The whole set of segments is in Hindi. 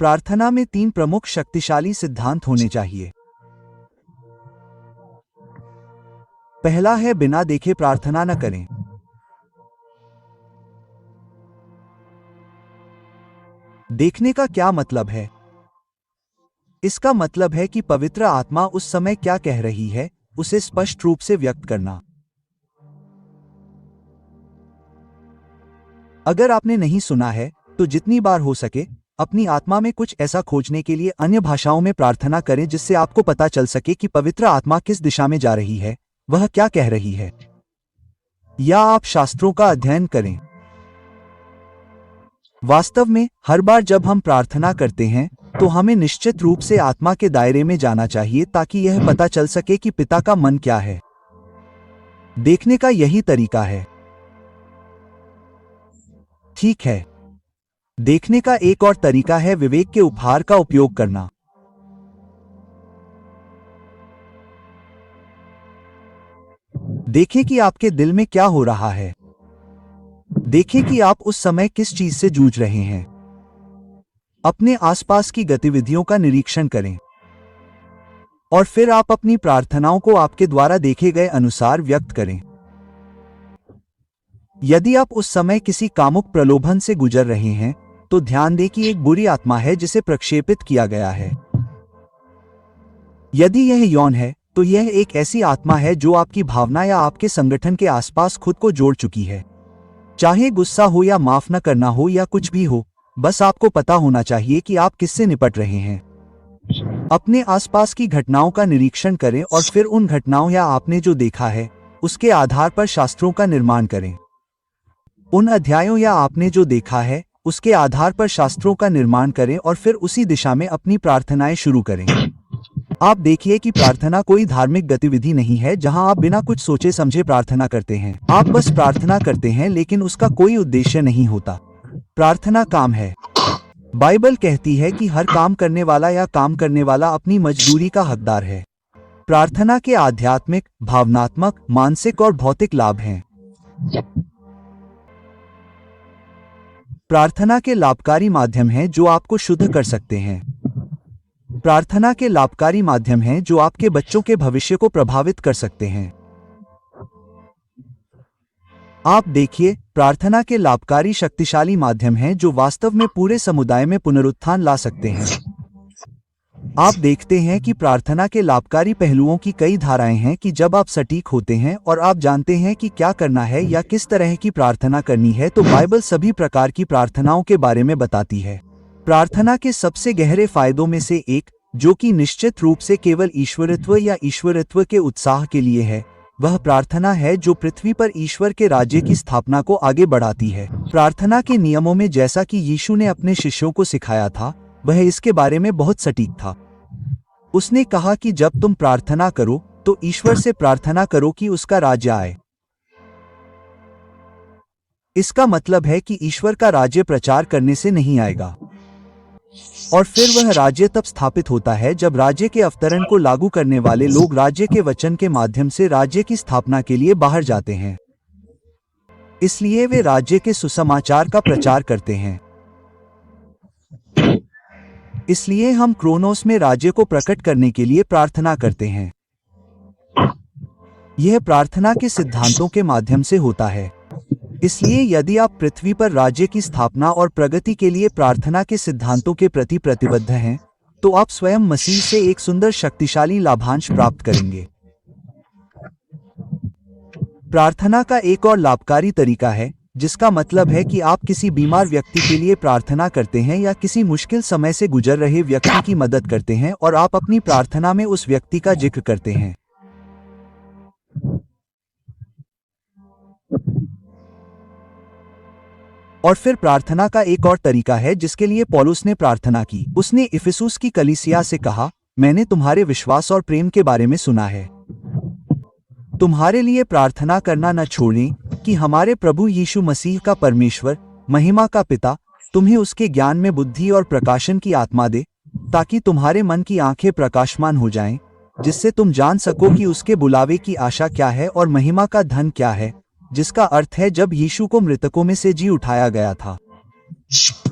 प्रार्थना में 3 प्रमुख शक्तिशाली सिद्धांत होने चाहिए। पहला है बिना देखे प्रार्थना न करें। देखने का क्या मतलब है? इसका मतलब है कि पवित्र आत्मा उस समय क्या कह रही है, उसे स्पष्ट रूप से व्यक्त करना। अगर आपने नहीं सुना है, तो जितनी बार हो सके अपनी आत्मा में कुछ ऐसा खोजने के लिए अन्य भाषाओं में प्रार्थना करें जिससे आपको पता चल सके कि पवित्र आत्मा किस दिशा में जा रही है, वह क्या कह रही है। या आप शास्त्रों का अध्ययन करें। वास्तव में हर बार जब हम प्रार्थना करते हैं तो हमें निश्चित रूप से आत्मा के दायरे में जाना चाहिए ताकि यह पता चल सके कि पिता का मन क्या है। देखने का यही तरीका है। ठीक है, देखने का एक और तरीका है विवेक के उपहार का उपयोग करना। देखें कि आपके दिल में क्या हो रहा है। देखें कि आप उस समय किस चीज से जूझ रहे हैं। अपने आसपास की गतिविधियों का निरीक्षण करें और फिर आप अपनी प्रार्थनाओं को आपके द्वारा देखे गए अनुसार व्यक्त करें। यदि आप उस समय किसी कामुक प्रलोभन से गुजर रहे हैं तो ध्यान दें कि एक बुरी आत्मा है जिसे प्रक्षेपित किया गया है। यदि यह यौन है तो यह एक ऐसी आत्मा है जो आपकी भावना या आपके संगठन के आसपास खुद को जोड़ चुकी है। चाहे गुस्सा हो या माफ न करना हो या कुछ भी हो, बस आपको पता होना चाहिए कि आप किससे निपट रहे हैं। अपने आसपास की घटनाओं का निरीक्षण करें और फिर उन घटनाओं या आपने जो देखा है उसके आधार पर शास्त्रों का निर्माण करें। उन अध्यायों या आपने जो देखा है उसके आधार पर शास्त्रों का निर्माण करें और फिर उसी दिशा में अपनी प्रार्थनाएं शुरू करें। आप देखिए कि प्रार्थना कोई धार्मिक गतिविधि नहीं है जहां आप बिना कुछ सोचे समझे प्रार्थना करते हैं। आप बस प्रार्थना करते हैं लेकिन उसका कोई उद्देश्य नहीं होता। प्रार्थना काम है। बाइबल कहती है कि हर काम करने वाला या काम करने वाला अपनी मजदूरी का हकदार है। प्रार्थना के आध्यात्मिक, भावनात्मक, मानसिक और भौतिक लाभ हैं। प्रार्थना के लाभकारी माध्यम हैं जो आपको शुद्ध कर सकते हैं। प्रार्थना के लाभकारी माध्यम हैं जो आपके बच्चों के भविष्य को प्रभावित कर सकते हैं। आप देखिए, प्रार्थना के लाभकारी शक्तिशाली माध्यम हैं जो वास्तव में पूरे समुदाय में पुनरुत्थान ला सकते हैं। आप देखते हैं कि प्रार्थना के लाभकारी पहलुओं की कई धाराएं हैं कि जब आप सटीक होते हैं और आप जानते हैं कि क्या करना है या किस तरह की प्रार्थना करनी है, तो बाइबल सभी प्रकार की प्रार्थनाओं के बारे में बताती है। प्रार्थना के सबसे गहरे फायदों में से एक, जो कि निश्चित रूप से केवल ईश्वरत्व या ईश्वरत्व के उत्साह के लिए है, वह प्रार्थना है जो पृथ्वी पर ईश्वर के राज्य की स्थापना को आगे बढ़ाती है। प्रार्थना के नियमों में, जैसा कि यीशु ने अपने शिष्यों को सिखाया था, वह इसके बारे में बहुत सटीक था। उसने कहा कि जब तुम प्रार्थना करो तो ईश्वर से प्रार्थना करो कि उसका राज्य आए। इसका मतलब है कि ईश्वर का राज्य प्रचार करने से नहीं आएगा, और फिर वह राज्य तब स्थापित होता है जब राज्य के अवतरण को लागू करने वाले लोग राज्य के वचन के माध्यम से राज्य की स्थापना के लिए बाहर जाते हैं। इसलिए वे राज्य के सुसमाचार का प्रचार करते हैं। इसलिए हम क्रोनोस में राज्य को प्रकट करने के लिए प्रार्थना करते हैं। यह प्रार्थना के सिद्धांतों के माध्यम से होता है। इसलिए यदि आप पृथ्वी पर राज्य की स्थापना और प्रगति के लिए प्रार्थना के सिद्धांतों के प्रति प्रतिबद्ध हैं, तो आप स्वयं मसीह से एक सुंदर शक्तिशाली लाभांश प्राप्त करेंगे। प्रार्थना का एक और लाभकारी तरीका है, जिसका मतलब है कि आप किसी बीमार व्यक्ति के लिए प्रार्थना करते हैं या किसी मुश्किल समय से गुजर रहे व्यक्ति की मदद करते हैं और आप अपनी प्रार्थना में उस व्यक्ति का जिक्र करते हैं। और फिर प्रार्थना का एक और तरीका है जिसके लिए पौलुस ने प्रार्थना की। उसने इफिसुस की कलीसिया से कहा, मैंने तुम्हारे विश्वास और प्रेम के बारे में सुना है। तुम्हारे लिए प्रार्थना करना न छोड़ें कि हमारे प्रभु यीशु मसीह का परमेश्वर, महिमा का पिता, तुम्हें उसके ज्ञान में बुद्धि और प्रकाशन की आत्मा दे, ताकि तुम्हारे मन की आंखें प्रकाशमान हो जाएं, जिससे तुम जान सको कि उसके बुलावे की आशा क्या है और महिमा का धन क्या है, जिसका अर्थ है जब यीशु को मृतकों में से जी उठाया गया था।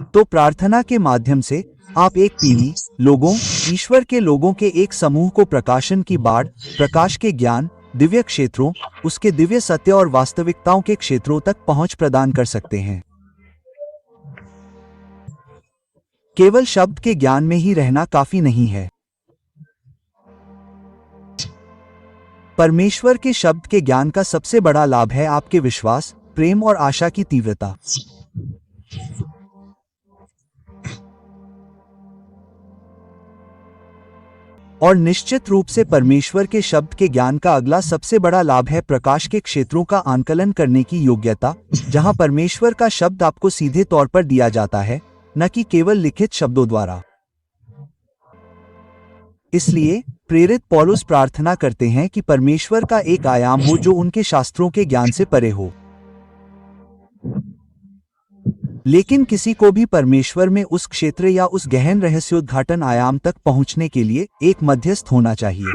तो प्रार्थना के माध्यम से आप एक पीढ़ी लोगों, ईश्वर के लोगों के एक समूह को प्रकाशन की बाढ़, प्रकाश के ज्ञान, दिव्य क्षेत्रों, उसके दिव्य सत्य और वास्तविकताओं के क्षेत्रों तक पहुंच प्रदान कर सकते हैं। केवल शब्द के ज्ञान में ही रहना काफी नहीं है। परमेश्वर के शब्द के ज्ञान का सबसे बड़ा लाभ है आपके विश्वास, प्रेम और आशा की तीव्रता। और निश्चित रूप से परमेश्वर के शब्द के ज्ञान का अगला सबसे बड़ा लाभ है प्रकाश के क्षेत्रों का आंकलन करने की योग्यता, जहां परमेश्वर का शब्द आपको सीधे तौर पर दिया जाता है, न कि केवल लिखित शब्दों द्वारा। इसलिए प्रेरित पौलुस प्रार्थना करते हैं कि परमेश्वर का एक आयाम हो जो उनके शास्त्रों के ज्ञान से परे हो। लेकिन किसी को भी परमेश्वर में उस क्षेत्र या उस गहन रहस्योद्घाटन आयाम तक पहुंचने के लिए एक मध्यस्थ होना चाहिए।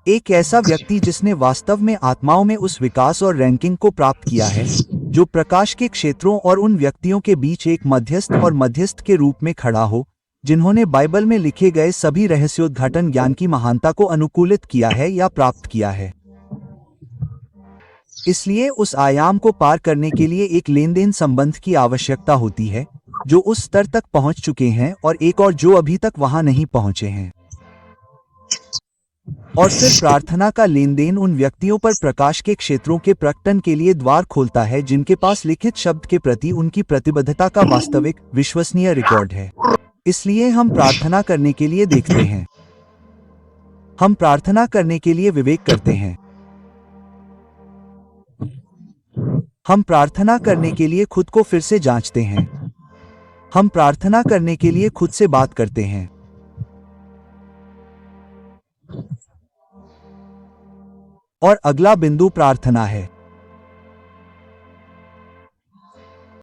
एक ऐसा व्यक्ति जिसने वास्तव में आत्माओं में उस विकास और रैंकिंग को प्राप्त किया है जो प्रकाश के क्षेत्रों और उन व्यक्तियों के बीच एक मध्यस्थ और मध्यस्थ के रूप में खड़ा हो, जिन्होंने बाइबल में लिखे गए सभी रहस्योद्घाटन ज्ञान की महानता को अनुकूलित किया है या प्राप्त किया है। इसलिए उस आयाम को पार करने के लिए एक लेनदेन संबंध की आवश्यकता होती है, जो उस स्तर तक पहुंच चुके हैं और एक और जो अभी तक वहां नहीं पहुंचे हैं। और सिर्फ प्रार्थना का लेनदेन उन व्यक्तियों पर प्रकाश के क्षेत्रों के प्रकटन के लिए द्वार खोलता है जिनके पास लिखित शब्द के प्रति उनकी प्रतिबद्धता का वास्तविक, विश्वसनीय रिकॉर्ड है। इसलिए हम प्रार्थना करने के लिए देखते हैं, हम प्रार्थना करने के लिए विवेक करते हैं, हम प्रार्थना करने के लिए खुद को फिर से जांचते हैं, हम प्रार्थना करने के लिए खुद से बात करते हैं। और अगला बिंदु प्रार्थना है।